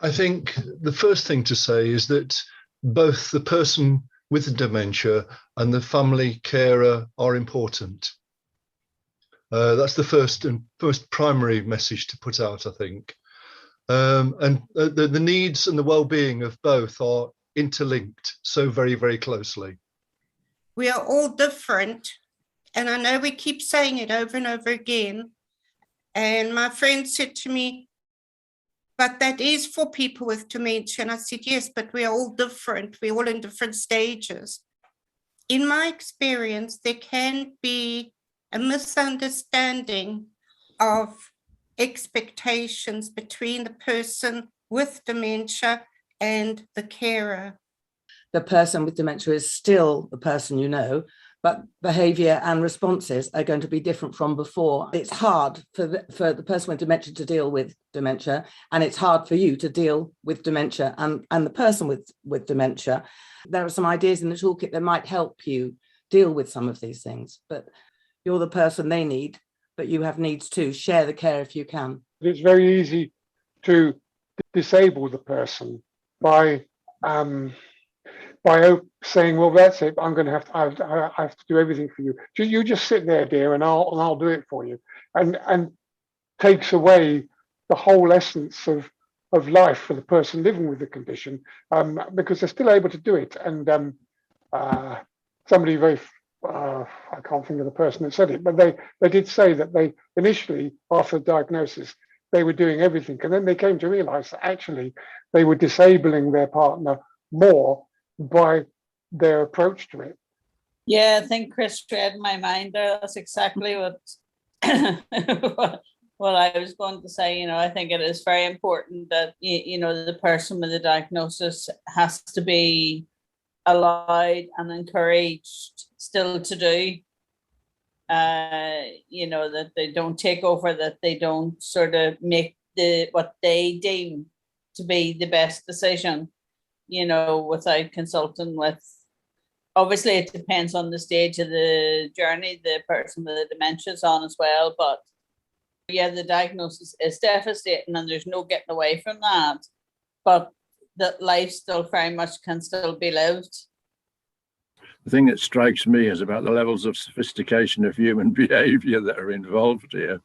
I think the first thing to say is that both the person with the dementia and the family carer are important. That's the first and first primary message to put out, I think. And the needs and the well-being of both are interlinked so very, very closely. We are all different, and I know we keep saying it over and over again. And my friend said to me, but that is for people with dementia. And I said, yes, but we are all different. We're all in different stages. In my experience, there can be a misunderstanding of expectations between the person with dementia and the carer. The person with dementia is still the person you know, but behaviour and responses are going to be different from before. It's hard for the person with dementia to deal with dementia, and it's hard for you to deal with dementia and the person with dementia. There are some ideas in the toolkit that might help you deal with some of these things, but you're the person they need, but you have needs too. Share the care if you can. It's very easy to disable the person by saying, well, that's it, I'm going to I have to do everything for you. You just sit there, dear, and I'll do it for you. And takes away the whole essence of life for the person living with the condition, because they're still able to do it. And somebody very, I can't think of the person that said it, but they did say that they initially, after the diagnosis, they were doing everything. And then they came to realize that actually they were disabling their partner more by their approach to it. Yeah, I think Chris read my mind there. That's exactly what what I was going to say. You know, I think it is very important that you know the person with the diagnosis has to be allowed and encouraged still to do. You know, that they don't take over, that they don't sort of make what they deem to be the best decision, you know, without consulting with, obviously it depends on the stage of the journey the person with the dementia is on as well, but yeah, the diagnosis is devastating and there's no getting away from that, but that life still very much can still be lived. The thing that strikes me is about the levels of sophistication of human behavior that are involved here,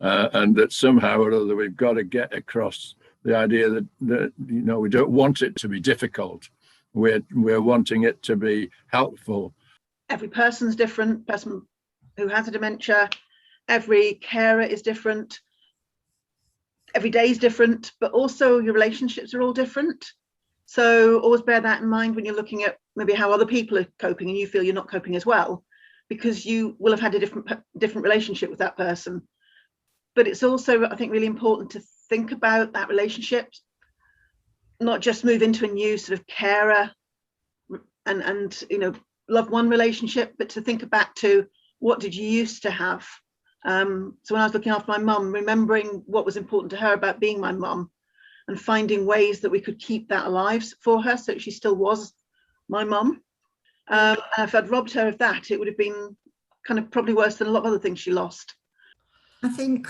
and that somehow or other we've got to get across the idea that you know, we don't want it to be difficult. We're wanting it to be helpful. Every person's different. Person who has a dementia, every carer is different. Every day is different, but also your relationships are all different. So always bear that in mind when you're looking at maybe how other people are coping and you feel you're not coping as well, because you will have had a different relationship with that person. But it's also, I think, really important to think about that relationship, not just move into a new sort of carer and you know, loved one relationship, but to think back to what did you used to have. So when I was looking after my mum, remembering what was important to her about being my mum and finding ways that we could keep that alive for her so she still was my mum. And if I'd robbed her of that, it would have been kind of probably worse than a lot of other things she lost. I think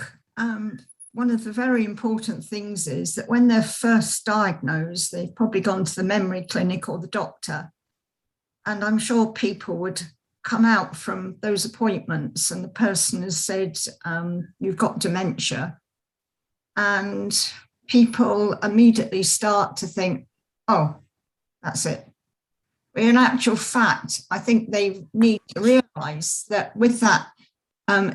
one of the very important things is that when they're first diagnosed, they've probably gone to the memory clinic or the doctor. And I'm sure people would come out from those appointments and the person has said, you've got dementia. And people immediately start to think, oh, that's it. But in actual fact, I think they need to realise that with that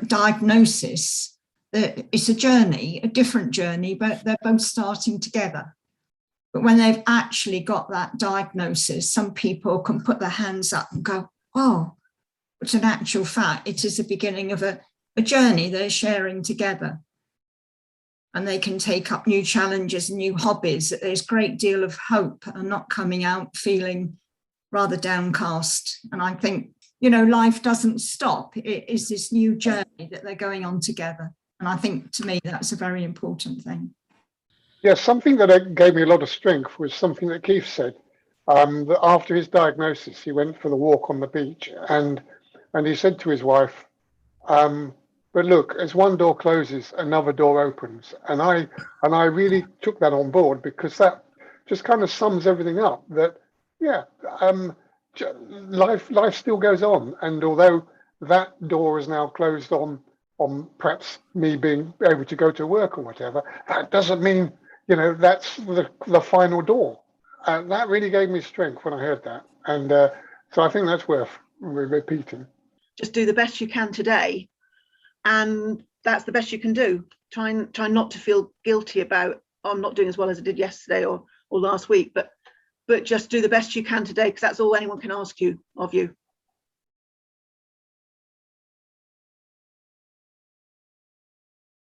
diagnosis, that it's a journey, a different journey, but they're both starting together. But when they've actually got that diagnosis, some people can put their hands up and go, oh, but in actual fact, it is the beginning of a journey they're sharing together. And they can take up new challenges, new hobbies. There's a great deal of hope and not coming out feeling rather downcast. And I think, you know, life doesn't stop. It is this new journey that they're going on together. And I think, to me, that's a very important thing. Yes, something that gave me a lot of strength was something that Keith said. That after his diagnosis, he went for the walk on the beach and he said to his wife, But look, as one door closes, another door opens, and I really took that on board, because that just kind of sums everything up. That life still goes on, and although that door is now closed on perhaps me being able to go to work or whatever, that doesn't mean, you know, that's the final door. That really gave me strength when I heard that, and so I think that's worth repeating. Just do the best you can today, and that's the best you can do. Try not to feel guilty about, oh, I'm not doing as well as I did yesterday or last week, but just do the best you can today, because that's all anyone can ask of you.